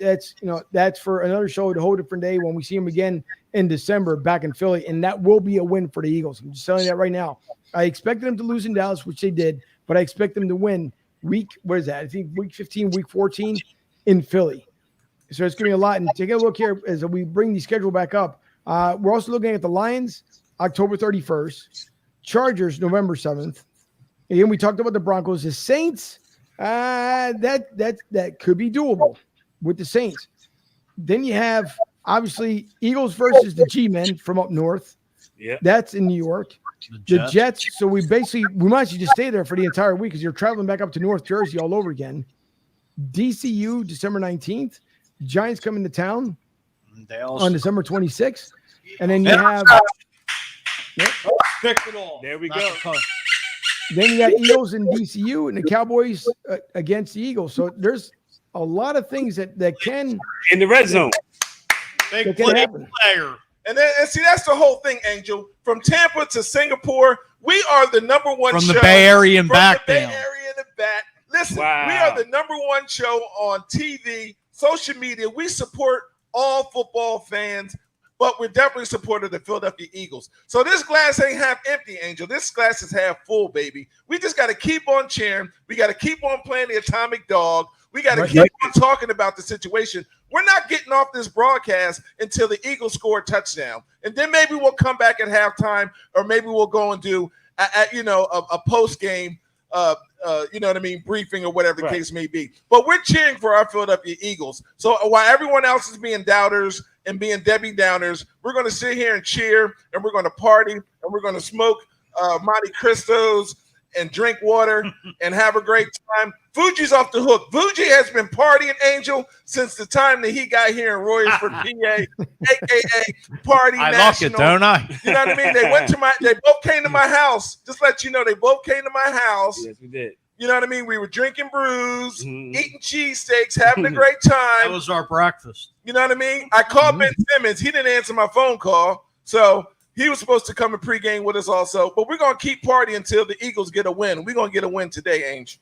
that's for another show, a whole different day when we see him again in December back in Philly, and that will be a win for the Eagles. I'm just telling you that right now. I expected them to lose in Dallas, which they did, but I expect them to win week 15, week 14 in Philly. So it's going to be a lot. And take a look here as we bring the schedule back up. We're also looking at the Lions, October 31st, Chargers, November 7th. Again, we talked about the Broncos. The Saints, that could be doable with the Saints. Then you have, obviously, Eagles versus the G-Men from up north. Yeah, that's in New York. The Jets. So we might actually just stay there for the entire week because you're traveling back up to North Jersey all over again. DCU, December 19th. Giants come into town on December 26th. And then you have there we go. Then you got Eagles and DCU and the Cowboys against the Eagles. So there's a lot of things that can in the red zone. Big player. And see, that's the whole thing, Angel. From Tampa to Singapore, we are the number one from show. The Bay Area and back Bay down. Area and back. Listen, wow. We are the number one show on TV, social media. We support all football fans, but we're definitely supportive of the Philadelphia Eagles. So this glass ain't half empty, Angel. This glass is half full, baby. We just got to keep on cheering. We got to keep on playing the Atomic Dog. We got to keep on talking about the situation. We're not getting off this broadcast until the Eagles score a touchdown. And then maybe we'll come back at halftime, or maybe we'll go and do a post-game briefing or whatever the case may be. But we're cheering for our Philadelphia Eagles. So while everyone else is being doubters and being Debbie Downers, we're going to sit here and cheer, and we're going to party, and we're going to smoke Monte Cristos and drink water and have a great time. Fuji's off the hook. Fuji has been partying, Angel, since the time that he got here in Royersford, PA, a.k.a. Party I National. like it, don't I? You know what I mean? They both came to my house. Just let you know, they both came to my house. Yes, we did. You know what I mean? We were drinking brews, eating cheesesteaks, having a great time. That was our breakfast. You know what I mean? I called Ben Simmons. He didn't answer my phone call. So he was supposed to come and pregame with us also. But we're going to keep partying until the Eagles get a win. We're going to get a win today, Angel.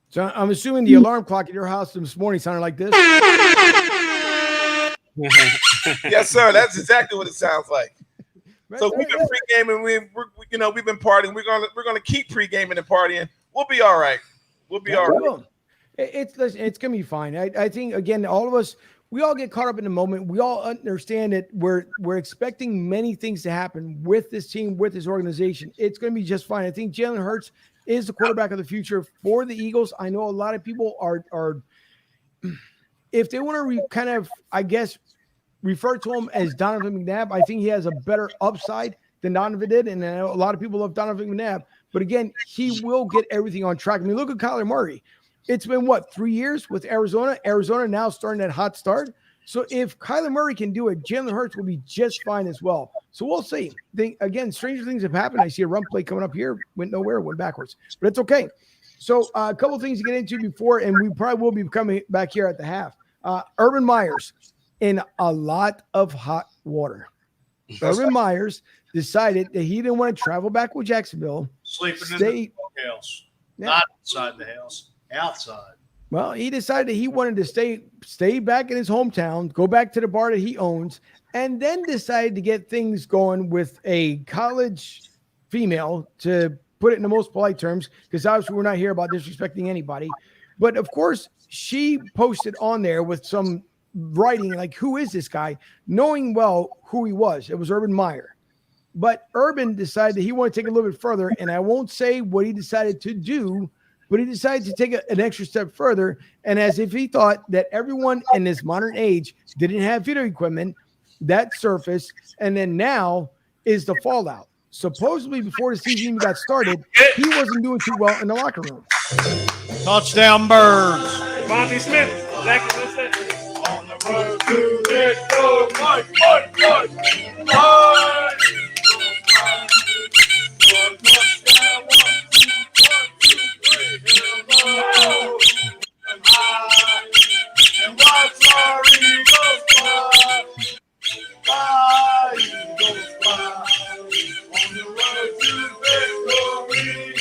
So I'm assuming the alarm clock at your house this morning sounded like this. Yes, sir. That's exactly what it sounds like. So we've been pre-gaming. We've been partying. We're gonna keep pre-gaming and partying. We'll be all right. We'll be all right. It's gonna be fine. I think again, all of us, we all get caught up in the moment. We all understand that we're expecting many things to happen with this team, with this organization. It's going to be just fine. I think Jalen Hurts is the quarterback of the future for the Eagles. I know a lot of people are if they want to kind of, I guess, refer to him as Donovan McNabb, I think he has a better upside than Donovan did. And I know a lot of people love Donovan McNabb. But again, he will get everything on track. I mean, look at Kyler Murray. It's been, 3 years with Arizona? Arizona now starting that hot start. So if Kyler Murray can do it, Jalen Hurts will be just fine as well. So we'll see. Again, stranger things have happened. I see a run play coming up here. Went nowhere, went backwards. But it's okay. So a couple things to get into before, and we probably will be coming back here at the half. Urban Meyer's in a lot of hot water. Urban Meyer's decided that he didn't want to travel back with Jacksonville. Sleeping in the house. Yeah. Not inside the house. Outside. Well, he decided that he wanted to stay back in his hometown, go back to the bar that he owns, and then decided to get things going with a college female, to put it in the most polite terms, because obviously we're not here about disrespecting anybody. But of course, she posted on there with some writing like, who is this guy? Knowing well who he was. It was Urban Meyer. But Urban decided that he wanted to take it a little bit further, and I won't say what he decided to do, but he decided to take an extra step further, and as if he thought that everyone in this modern age didn't have video equipment, that surfaced, and then now is the fallout. Supposedly, before the season even got started, he wasn't doing too well in the locker room. Touchdown, Birds. Devontae Smith. Exactly what's that? On the road to victory. And watch our Eagles fly. Eagles fly. On the road to victory.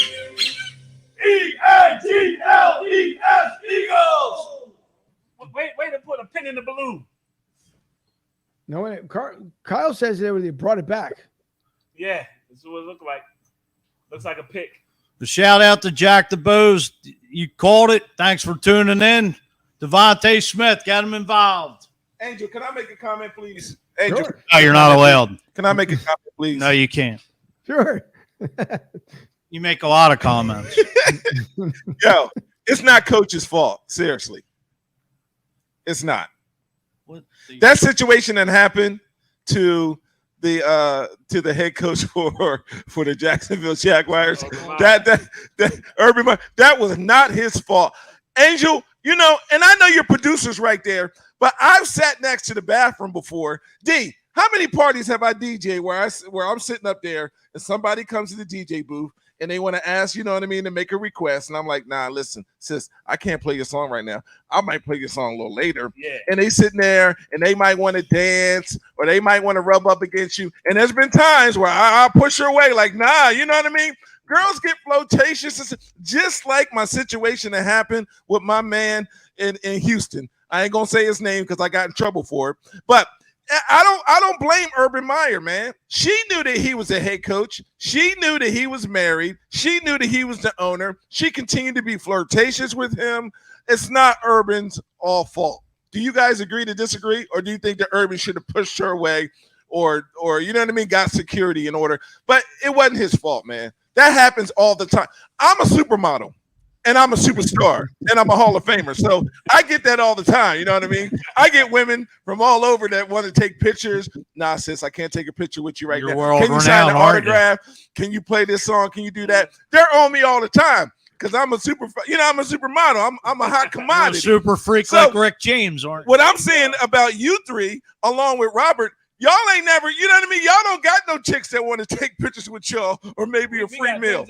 E-A-G-L-E-S, Eagles. Wait to put a pin in the balloon. No, Kyle says they brought it back. Yeah, this is what it looked like. Looks like a pick. The shout out to Jack the Booze. You called it. Thanks for tuning in. Devontae Smith got him involved. Angel, can I make a comment, please? Angel, Sure. No, you're not allowed. Can I make a comment, please? No, you can't. Sure. You make a lot of comments. Yo, it's not coach's fault. Seriously. It's not. That situation that happened to the head coach for the Jacksonville Jaguars, that Urban Meyer, that was not his fault. Angel, and I know your producer's right there, but I've sat next to the bathroom before. D, how many parties have I DJed where I'm sitting up there and somebody comes to the DJ booth and they want to ask, to make a request. And I'm like, nah, listen, sis, I can't play your song right now. I might play your song a little later. Yeah. And they sitting there and they might want to dance or they might want to rub up against you. And there's been times where I push her away like, nah, you know what I mean? Girls get flirtatious, just like my situation that happened with my man in Houston. I ain't going to say his name because I got in trouble for it. But I don't blame Urban Meyer, man. She knew that he was a head coach. She knew that he was married. She knew that he was the owner. She continued to be flirtatious with him. It's not Urban's all fault. Do you guys agree to disagree? Or do you think that Urban should have pushed her away or got security in order? But it wasn't his fault, man. That happens all the time. I'm a supermodel. And I'm a superstar, and I'm a Hall of Famer. So I get that all the time. You know what I mean? I get women from all over that want to take pictures. Nah, sis, I can't take a picture with you right now. Can you sign an autograph? Can you play this song? Can you do that? They're on me all the time because I'm a supermodel. I'm a hot commodity. You're a super freak like Rick James, aren't you? What I'm saying about you three, along with Robert, y'all ain't never, you know what I mean? Y'all don't got no chicks that want to take pictures with y'all or maybe a free meal.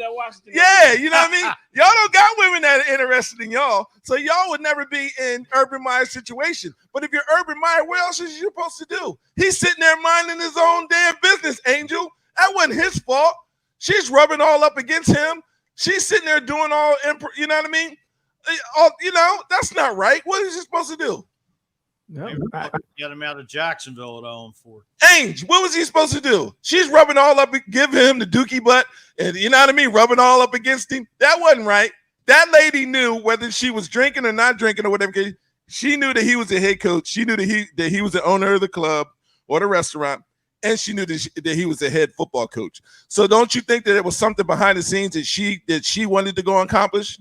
Yeah, you know what I mean? Y'all don't got women that are interested in y'all. So y'all would never be in Urban Meyer's situation. But if you're Urban Meyer, what else is you supposed to do? He's sitting there minding his own damn business, Angel. That wasn't his fault. She's rubbing all up against him. She's sitting there doing all, you know what I mean? That's not right. What is he supposed to do? No, get him out of Jacksonville at 0-4. Ainge, what was he supposed to do? She's rubbing all up, giving him the dookie butt, and you know what I mean, rubbing all up against him. That wasn't right. That lady knew whether she was drinking or not drinking or whatever. She knew that he was a head coach. She knew that he was the owner of the club or the restaurant, and she knew that he was a head football coach. So don't you think that there was something behind the scenes that she wanted to go and accomplish?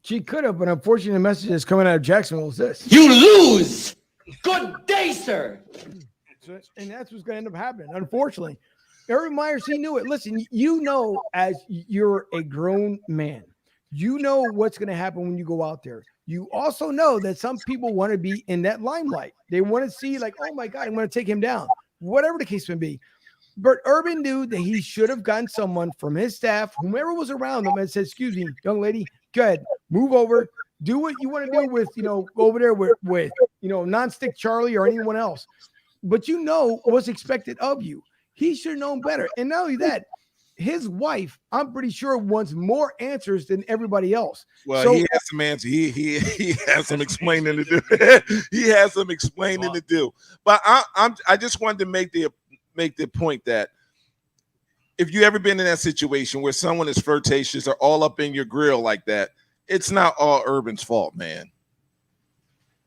She could have, but unfortunately, the message that's coming out of Jacksonville is this: You lose. Good day, sir. And that's what's going to end up happening. Unfortunately, Urban Meyer, he knew it. Listen, you know, as you're a grown man, you know what's going to happen when you go out there. You also know that some people want to be in that limelight. They want to see, like, oh my God, I'm going to take him down, whatever the case may be. But Urban knew that he should have gotten someone from his staff, whomever was around him, and said, excuse me, young lady, go ahead, move over, do what you want to do with, go over there with nonstick Charlie or anyone else. But you know what's expected of you. He should have known better. And not only that, his wife, I'm pretty sure, wants more answers than everybody else. Well, so, he has some answers. He has some explaining to do. He has some explaining to do. But I just wanted to make the point that if you ever been in that situation where someone is flirtatious or all up in your grill like that, it's not all Urban's fault, man.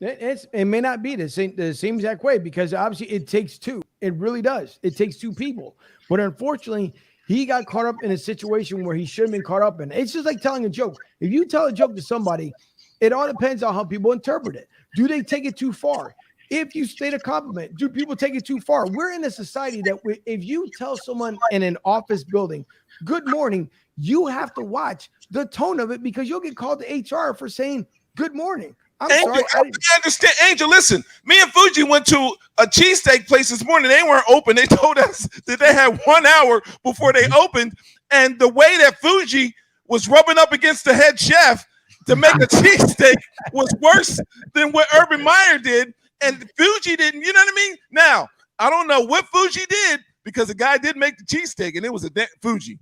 It may not be the same exact way, because obviously it takes two. It really does. It takes two people. But unfortunately, he got caught up in a situation where he shouldn't have been caught up in. It's just like telling a joke. If you tell a joke to somebody, it all depends on how people interpret it. Do they take it too far? If you state a compliment, do people take it too far? We're in a society that if you tell someone in an office building, good morning, you have to watch the tone of it, because you'll get called to HR for saying good morning. Angel, I understand. Angel, listen, me and Fuji went to a cheesesteak place this morning. They weren't open. They told us that they had 1 hour before they opened. And the way that Fuji was rubbing up against the head chef to make a cheesesteak was worse than what Urban Meyer did. And Fuji didn't, you know what I mean? Now, I don't know what Fuji did, because the guy did make the cheesesteak, and it was Fuji.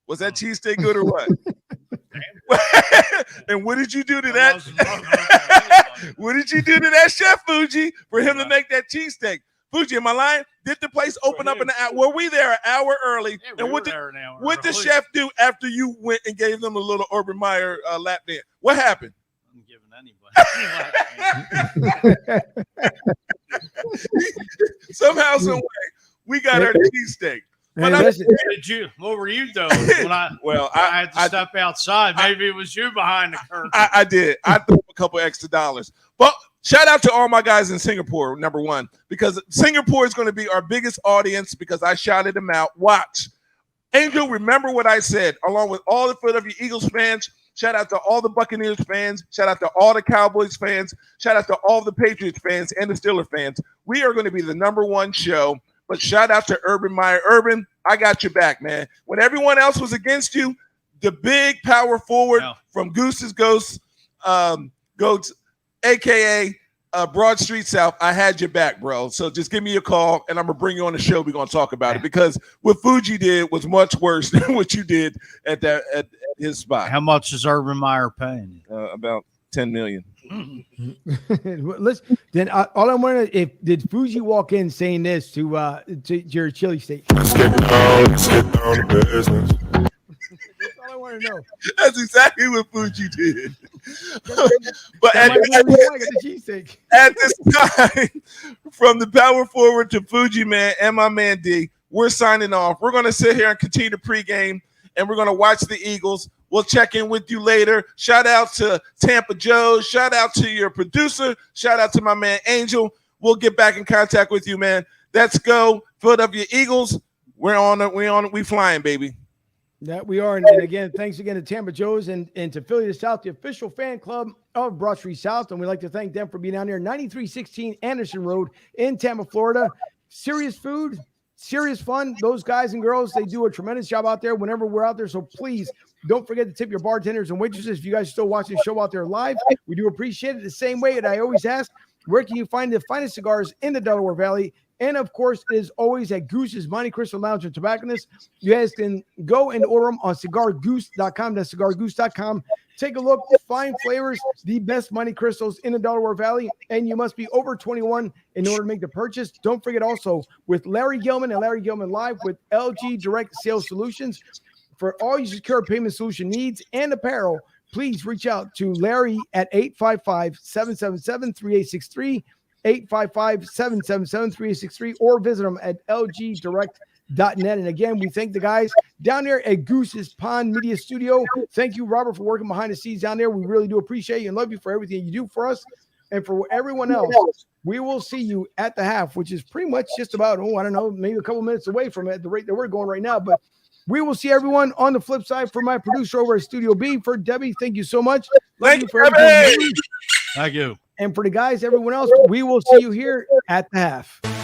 Was that cheesesteak good or what? And what did you do to that? What did you do to that chef, Fuji, for him to make that cheesesteak? Fuji, am I lying? Did the place open up an hour? Were we there an hour early? Yeah, and what did the chef do after you went and gave them a little Urban Meyer lap dance? What happened? I'm giving anybody. Somehow, some way, we got our cheesesteak. But what were you doing when I had to step outside? Maybe it was you behind the curtain. I did. I threw a couple extra dollars. But shout out to all my guys in Singapore, number one, because Singapore is going to be our biggest audience, because I shouted them out. Watch. Angel, remember what I said, along with all the Philadelphia Eagles fans. Shout out to all the Buccaneers fans. Shout out to all the Cowboys fans. Shout out to all the Patriots fans and the Steelers fans. We are going to be the number one show. But shout out to Urban Meyer. Urban, I got your back, man. When everyone else was against you, the big power forward from Goose's Goats, a.k.a. Broad Street South, I had your back, bro. So just give me a call, and I'm going to bring you on the show. We're going to talk about it, because what Fuji did was much worse than what you did at his spot. How much is Urban Meyer paying? About $10 million. Listen, then all I want to did Fuji walk in saying this to your chili steak? Let's get down to business. That's all I want to know. That's exactly what Fuji did. But at this time, from the power forward to Fuji man and my man D, we're signing off. We're going to sit here and continue to pregame, and we're going to watch the Eagles. We'll check in with you later. Shout out to Tampa Joe. Shout out to your producer. Shout out to my man Angel. We'll get back in contact with you, man. Let's go. Philadelphia Eagles. We flying, baby. That we are. And again, thanks again to Tampa Joe's and to Philly to South, the official fan club of Broad Street South. And we'd like to thank them for being down here, 9316 Anderson Road in Tampa, Florida. Serious food, serious fun. Those guys and girls, they do a tremendous job out there whenever we're out there. So please don't forget to tip your bartenders and waitresses. If you guys are still watching the show out there live, we do appreciate it. The same way that I always ask, where can you find the finest cigars in the Delaware Valley? And of course, it is always at Goose's Monte Cristo Lounge and Tobacconist. You guys can go and order them on cigargoose.com. That's cigargoose.com. Take a look, fine flavors, the best Monte Cristos in the Delaware Valley, and you must be over 21 in order to make the purchase. Don't forget also with Larry Gilman and Larry Gilman Live with LG Direct Sales Solutions for all your secure payment solution needs and apparel. please reach out to Larry at 855-777-3863, 855-777-3863, or visit him at lgdirect.net. And again, we thank the guys down there at Goose's Pond Media Studio. Thank you, Robert, for working behind the scenes down there. We really do appreciate you and love you for everything you do for us. And for everyone else, we will see you at the half, which is pretty much just about, I don't know, maybe a couple minutes away from it at the rate that we're going right now. But we will see everyone on the flip side. For my producer over at Studio B, for Debbie, thank you so much. Thank you, for everything you do. Thank you. And for the guys, everyone else, we will see you here at the half.